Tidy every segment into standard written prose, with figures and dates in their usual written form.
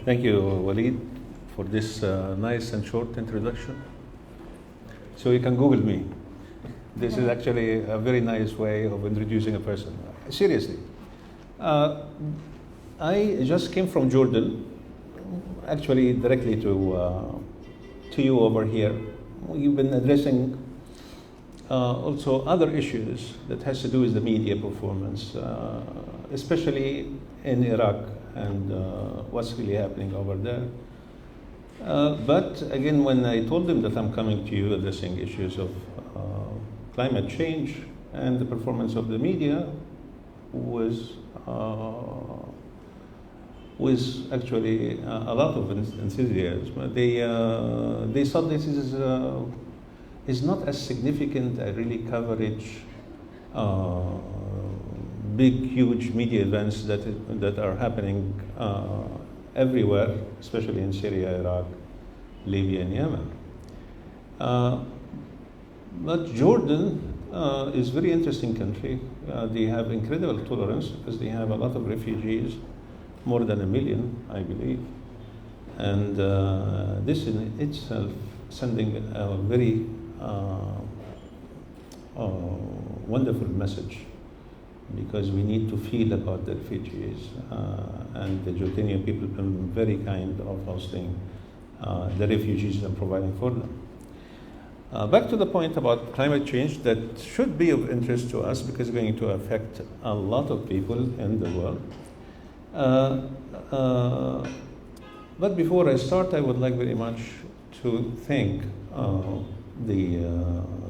Thank you, Walid, for this nice and short introduction. So you can Google me. This is actually a very nice way of introducing a person. Seriously. I just came from Jordan, actually directly to you over here. You've been addressing also other issues that has to do with the media performance, especially in Iraq and what's really happening over there. But again, when I told them that I'm coming to you addressing issues of climate change and the performance of the media was actually a lot of enthusiasm. They thought this is not as significant a really coverage, big, huge media events that are happening everywhere, especially in Syria, Iraq, Libya, and Yemen. But Jordan is a very interesting country. They have incredible tolerance because they have a lot of refugees, more than 1 million, I believe. And this in itself sending a very wonderful message, because we need to feel about the refugees, and the Jordanian people have been very kind of hosting the refugees and providing for them. Back to the point about climate change that should be of interest to us because it's going to affect a lot of people in the world. But before I start, I would like very much to thank the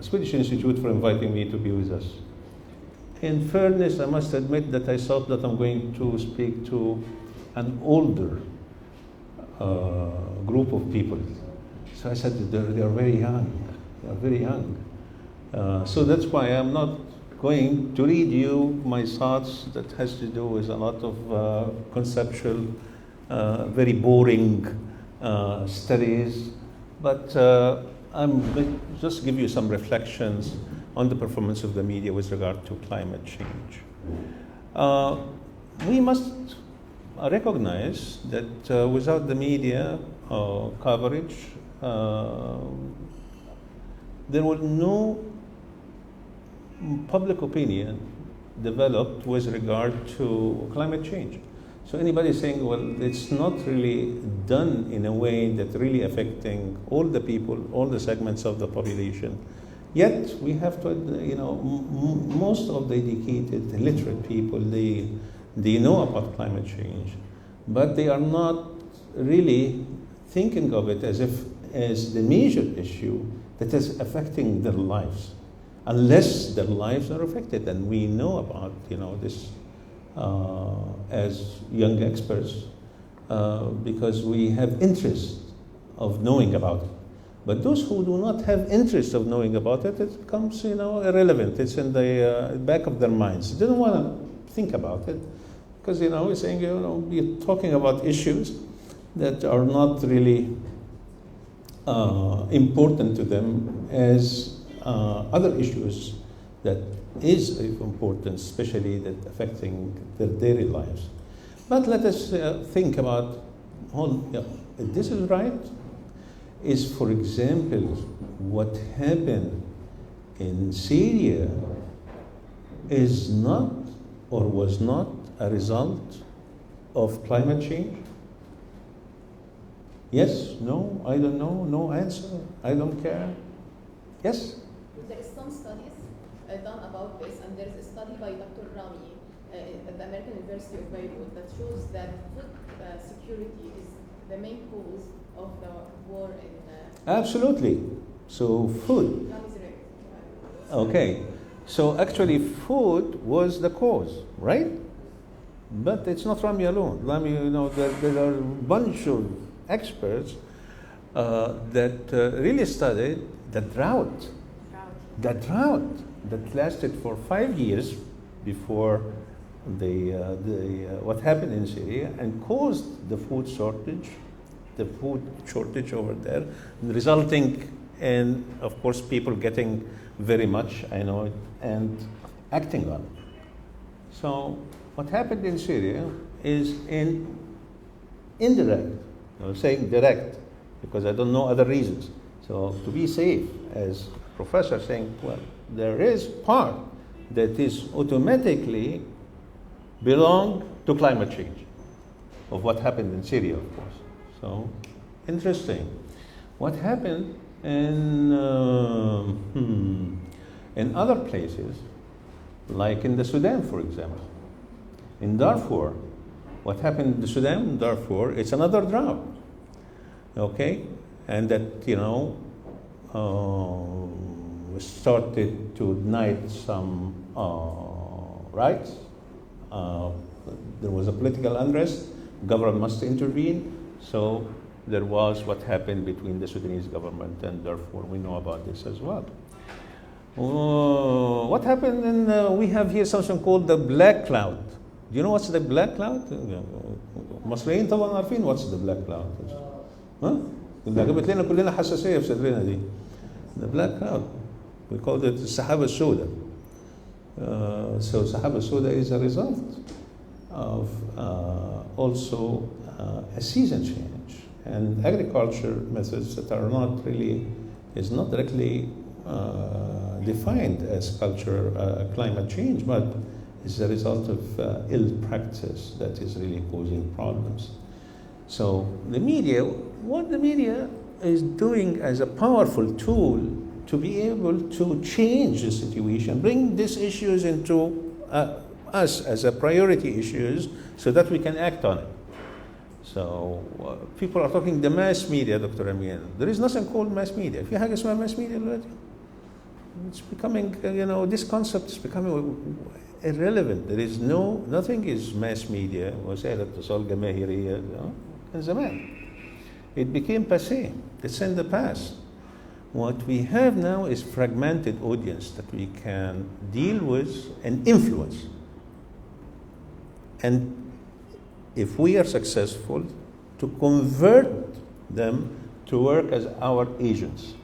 Swedish Institute for inviting me to be with us. In fairness, I must admit that I thought that I'm going to speak to an older group of people. So I said they are very young. They are very young. So that's why I'm not going to read you my thoughts that has to do with a lot of conceptual, very boring studies. But I'm going to just give you some reflections on the performance of the media with regard to climate change. We must recognize that without the media coverage, there was no public opinion developed with regard to climate change. So anybody saying, well, it's not really done in a way that really affecting all the people, all the segments of the population. Yet we have to, most of the educated, literate people, they know about climate change, but they are not really thinking of it as the major issue that is affecting their lives, unless their lives are affected. And we know about, this as young experts, because we have interest of knowing about it. But those who do not have interest of knowing about it, it becomes, irrelevant. It's in the back of their minds. They don't want to think about it because, we're saying, we're talking about issues that are not really important to them as other issues that is important, especially that affecting their daily lives. But let us think about, if this is right, is, for example, what happened in Syria is not or was not a result of climate change? Yes, no, I don't know, no answer, I don't care. Yes? There is some studies done about this, and there is a study by Dr. Rami at the American University of Beirut that shows that food security is the main cause of the war in... Absolutely. So food. Okay. So actually food was the cause, right? But it's not Rami alone. Rami, there are a bunch of experts that really studied the drought. The drought that lasted for 5 years before what happened in Syria and caused the food shortage over there, resulting in, of course, people getting very much, and acting on it. So what happened in Syria is in indirect. I'm saying direct because I don't know other reasons. So to be safe, as professor saying, well, there is part that is automatically belong to climate change of what happened in Syria, of course. So interesting. What happened in other places, like in the Sudan, for example. In Darfur, what happened in the Sudan, in Darfur, it's another drought, okay? And that, started to ignite some rights. There was a political unrest, government must intervene, so there was what happened between the Sudanese government and Darfur. We know about this as well. What happened in, we have here something called the black cloud. Do you know what's the black cloud? المصريين طبعا عارفين what's the black cloud. ها؟ جابت لنا كلنا حساسية في صدرنا دي. The black cloud. We call it السحابة السوداء. So السحابة السوداء is a result of also a season change and agriculture methods that are not really, is not directly defined as climate change, but is a result of ill practice that is really causing problems. So the media, what the media is doing as a powerful tool to be able to change the situation, bring these issues into us as a priority issues so that we can act on it. So people are talking the mass media, Dr. Amin. There is nothing called mass media. في حاجة اسمها mass media دلوقتي. It's becoming, this concept is becoming irrelevant. There is nothing is mass media. وسائل اتصال جماهيرية من زمان. It became passé. It's in the past. What we have now is fragmented audience that we can deal with and influence. And if we are successful, to convert them to work as our agents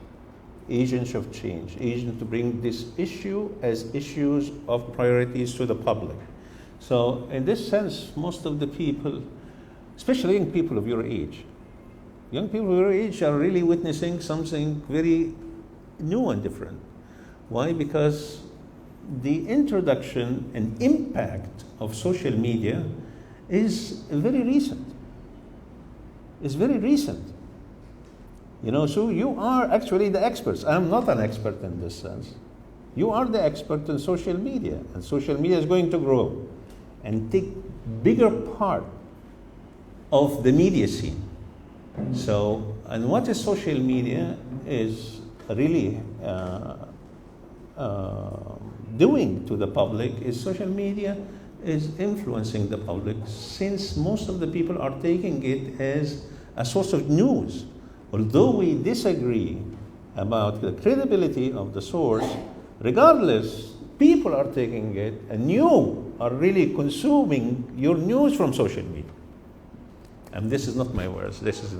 of change, agents to bring this issue as issues of priorities to the public. So in this sense, most of the people, especially young people of your age are really witnessing something very new and different. Why? Because the introduction and impact of social media is very recent. It's very recent. So you are actually the experts. I'm not an expert in this sense. You are the expert in social media, and social media is going to grow and take bigger part of the media scene. So, and what is social media is really doing to the public is social media is influencing the public, since most of the people are taking it as a source of news. Although we disagree about the credibility of the source, regardless, people are taking it, and you are really consuming your news from social media. And this is not my words. This is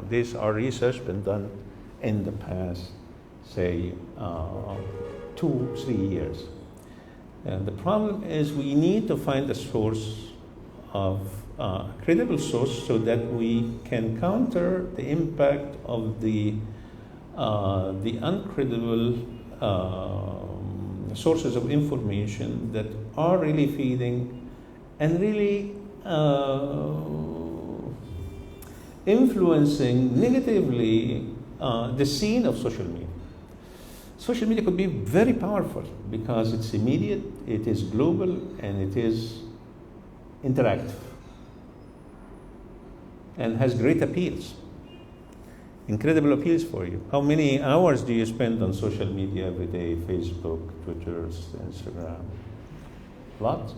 these are research been done in the past, say, 2-3 years. And the problem is we need to find a source of credible source so that we can counter the impact of the uncredible sources of information that are really feeding and really influencing negatively the scene of social media. Social media could be very powerful because it's immediate, it is global, and it is interactive and has great appeals, incredible appeals for you. How many hours do you spend on social media every day? Facebook, Twitter, Instagram? A lot?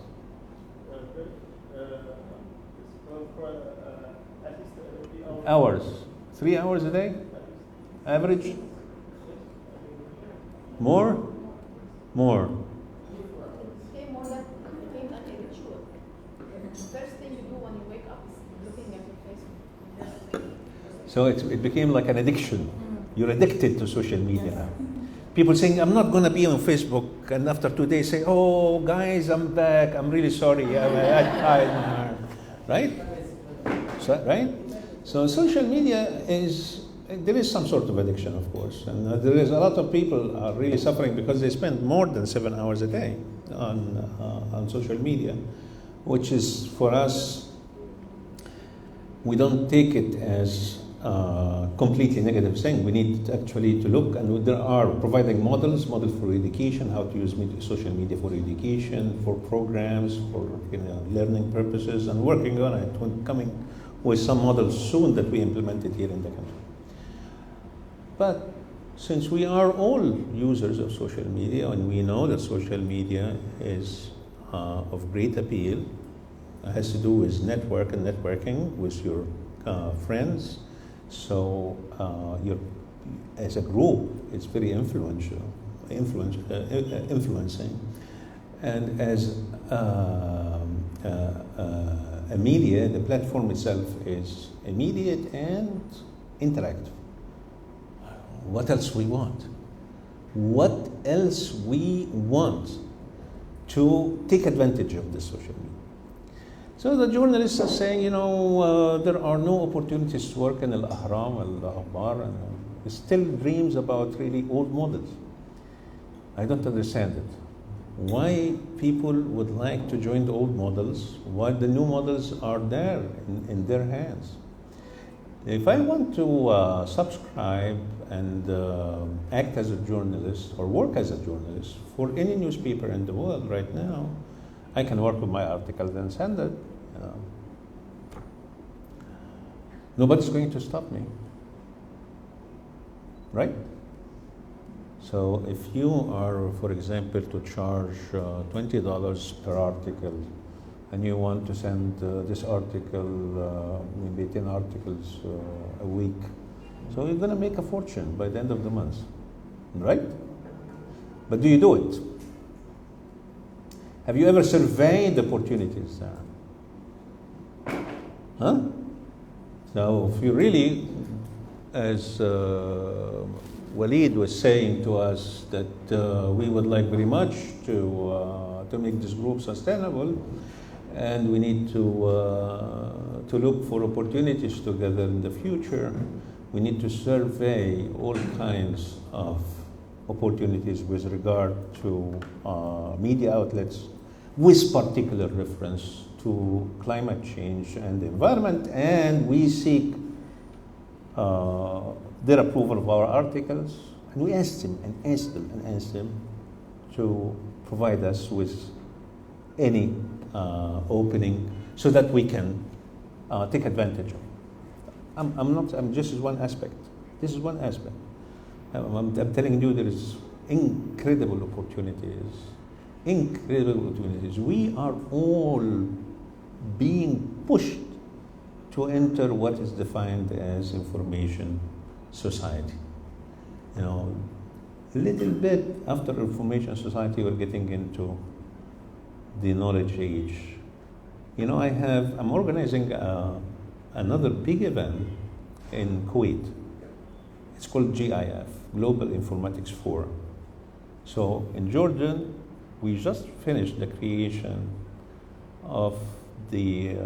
Hours. 3 hours a day? Average? More? More. It became an ritual. First thing you do when you wake up is looking at your Facebook. So it became like an addiction. You're addicted to social media now. People saying, I'm not going to be on Facebook, and after 2 days say, oh, guys, I'm back. I'm really sorry. I right? So, right? So social media there is some sort of addiction, of course, and there is a lot of people are really suffering because they spend more than 7 hours a day on social media, which is for us, we don't take it as a completely negative thing. We need actually to look, and there are providing models for education, how to use social media for education, for programs, for learning purposes, and working on it, coming with some models soon that we implemented here in the country. But since we are all users of social media, and we know that social media is of great appeal, it has to do with networking with your friends. So as a group, it's very influencing. And as a media, the platform itself is immediate and interactive. What else we want? What else we want to take advantage of this social media? So the journalists are saying, there are no opportunities to work in Al-Ahram, Al-Akhbar, and still dreams about really old models. I don't understand it. Why people would like to join the old models while the new models are there in their hands? If I want to subscribe and act as a journalist or work as a journalist for any newspaper in the world right now, I can work with my articles and send it. Nobody's going to stop me, right? So if you are, for example, to charge $20 per article, and you want to send this article, maybe 10 articles a week, so you're going to make a fortune by the end of the month, right? But do you do it? Have you ever surveyed the opportunities there? Huh? So if you really, as Waleed was saying to us, that we would like very much to make this group sustainable, and we need to look for opportunities together in the future, we need to survey all kinds of opportunities with regard to media outlets with particular reference to climate change and the environment, and we seek their approval of our articles, and we ask them to provide us with any opening so that we can take advantage of it. This is one aspect. I'm telling you, there is incredible opportunities. We are all being pushed to enter what is defined as information society. A little bit after information society, we're getting into the knowledge age. I'm organizing another big event in Kuwait. It's called GIF, Global Informatics Forum. So in Jordan, we just finished the creation of the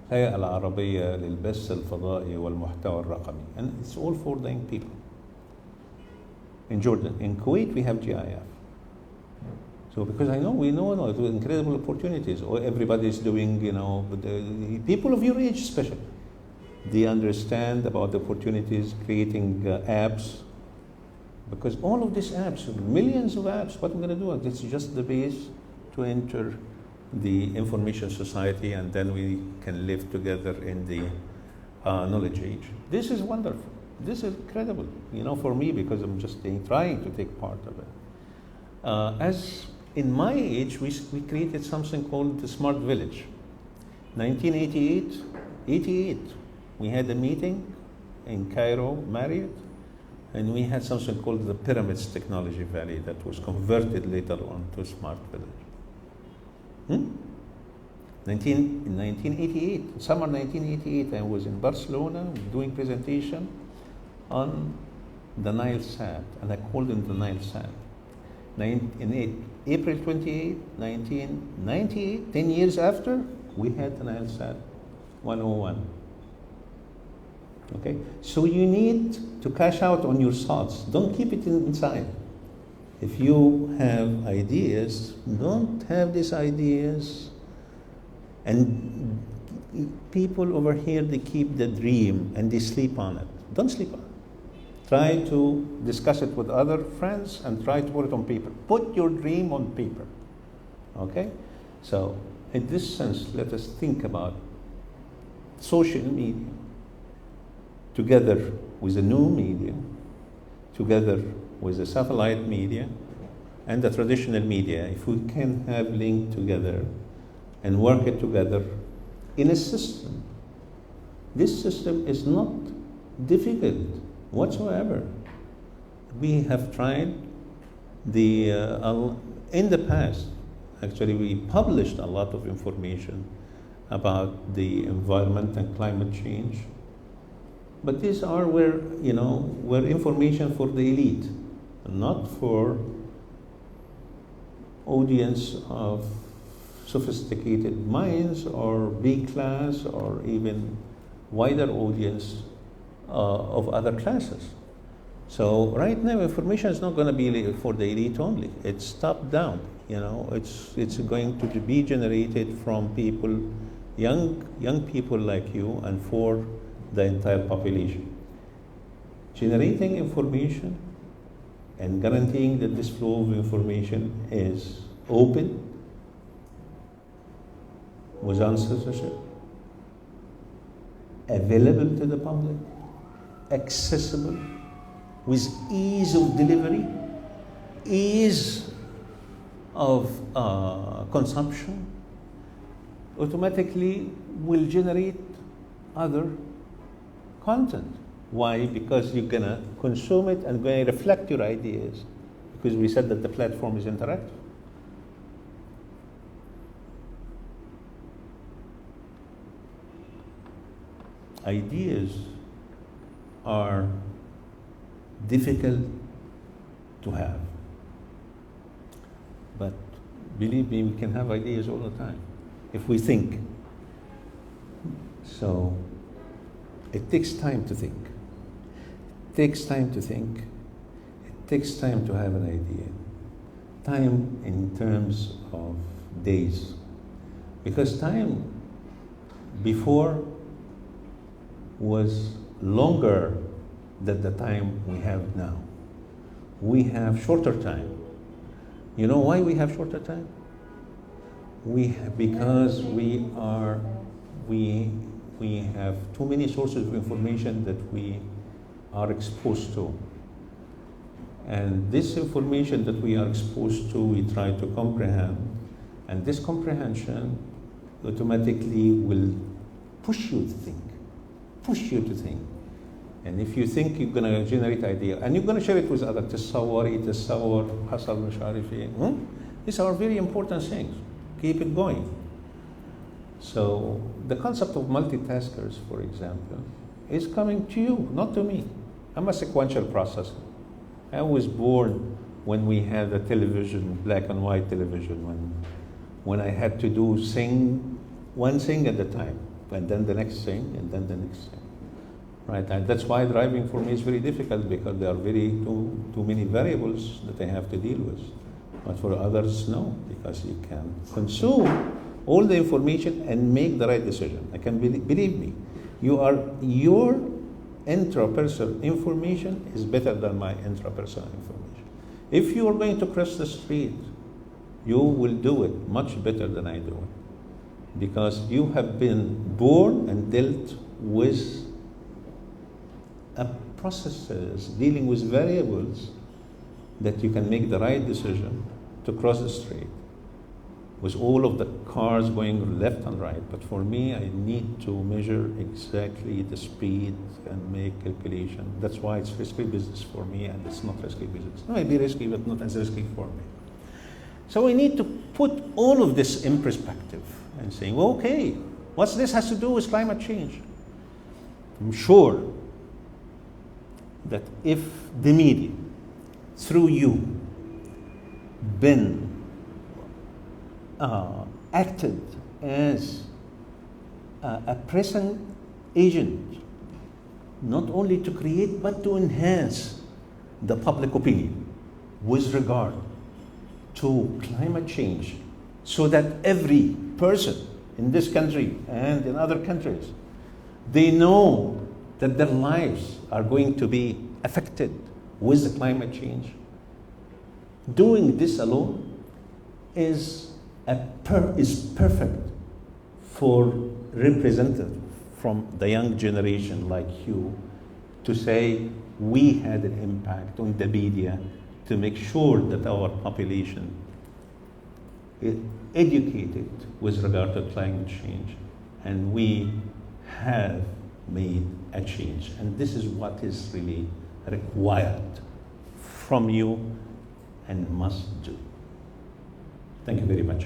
هيئة العربية للبث الفضائي والمحتوى الرقمي, and it's all for the young people in Jordan. In Kuwait, we have GIF. So because we know it was incredible opportunities. Everybody is doing, but the people of your age especially, they understand about the opportunities, creating apps. Because all of these apps, millions of apps, what I'm going to do, it's just the base to enter the information society, and then we can live together in the knowledge age. This is wonderful. This is incredible, for me, because I'm just trying to take part of it. As in my age, we created something called the Smart Village. 1988, we had a meeting in Cairo, Marriott, and we had something called the Pyramids Technology Valley that was converted later on to Smart Village. In 1988, summer 1988, I was in Barcelona doing presentation on the Nile Sand, and I called it the Nile Sand. In April 28, 1998, 10 years after, we had the Nile Sand 101. Okay? So you need to cash out on your thoughts. Don't keep it inside. If you have ideas, don't have these ideas. And people over here, they keep the dream and they sleep on it. Don't sleep on it. Try to discuss it with other friends and try to put it on paper. Put your dream on paper. Okay? So, in this sense, let us think about social media together with the new media, together with the satellite media and the traditional media. If we can have linked together and work it together in a system, this system is not difficult whatsoever. We have tried in the past. Actually, we published a lot of information about the environment and climate change. But these are where information for the elite, not for audience of sophisticated minds or B class or even wider audience of other classes. So right now, information is not going to be for the elite only. It's top down. It's going to be generated from people, young people like you, and for the entire population. Generating information and guaranteeing that this flow of information is open, without censorship, available to the public, accessible, with ease of delivery, ease of consumption, automatically will generate other content. Why? Because you're going to consume it and going to reflect your ideas, because we said that the platform is interactive. Ideas are difficult to have, but believe me, we can have ideas all the time if we think. So it takes time to think. It takes time to think. It takes time to have an idea. Time in terms of days. Because time before was longer than the time we have now. We have shorter time. You know why we have shorter time? Because we have too many sources of information that we are exposed to. And this information that we are exposed to, we try to comprehend. And this comprehension automatically will push you to think. And if you think, you're going to generate idea, and you're going to share it with others. تصور حصل مش عارف ايه. These are very important things. Keep it going. So the concept of multitaskers, for example, is coming to you, not to me. I'm a sequential processor. I was born when we had a television, black and white television, when I had to do one thing at a time, and then the next thing, and then the next thing. Right, and that's why driving for me is very difficult, because there are too many variables that I have to deal with. But for others, no, because you can consume all the information and make the right decision. I can believe me, your intrapersonal information is better than my intrapersonal information. If you are going to cross the street, you will do it much better than I do it, because you have been born and dealt with processes dealing with variables that you can make the right decision to cross the street with all of the cars going left and right. But for me, I need to measure exactly the speed and make calculation. That's why it's risky business for me, and it's not risky business. It may be risky, but not as risky for me. So we need to put all of this in perspective and say, well, okay, what's this has to do with climate change? I'm sure that if the media, through you, been acted as a present agent, not only to create but to enhance the public opinion with regard to climate change, so that every person in this country and in other countries, they know that their lives are going to be affected with the climate change. Doing this alone is perfect for representative from the young generation like you to say we had an impact on the media to make sure that our population is educated with regard to climate change, and we have made a change. And this is what is really required from you and must do. Thank you very much.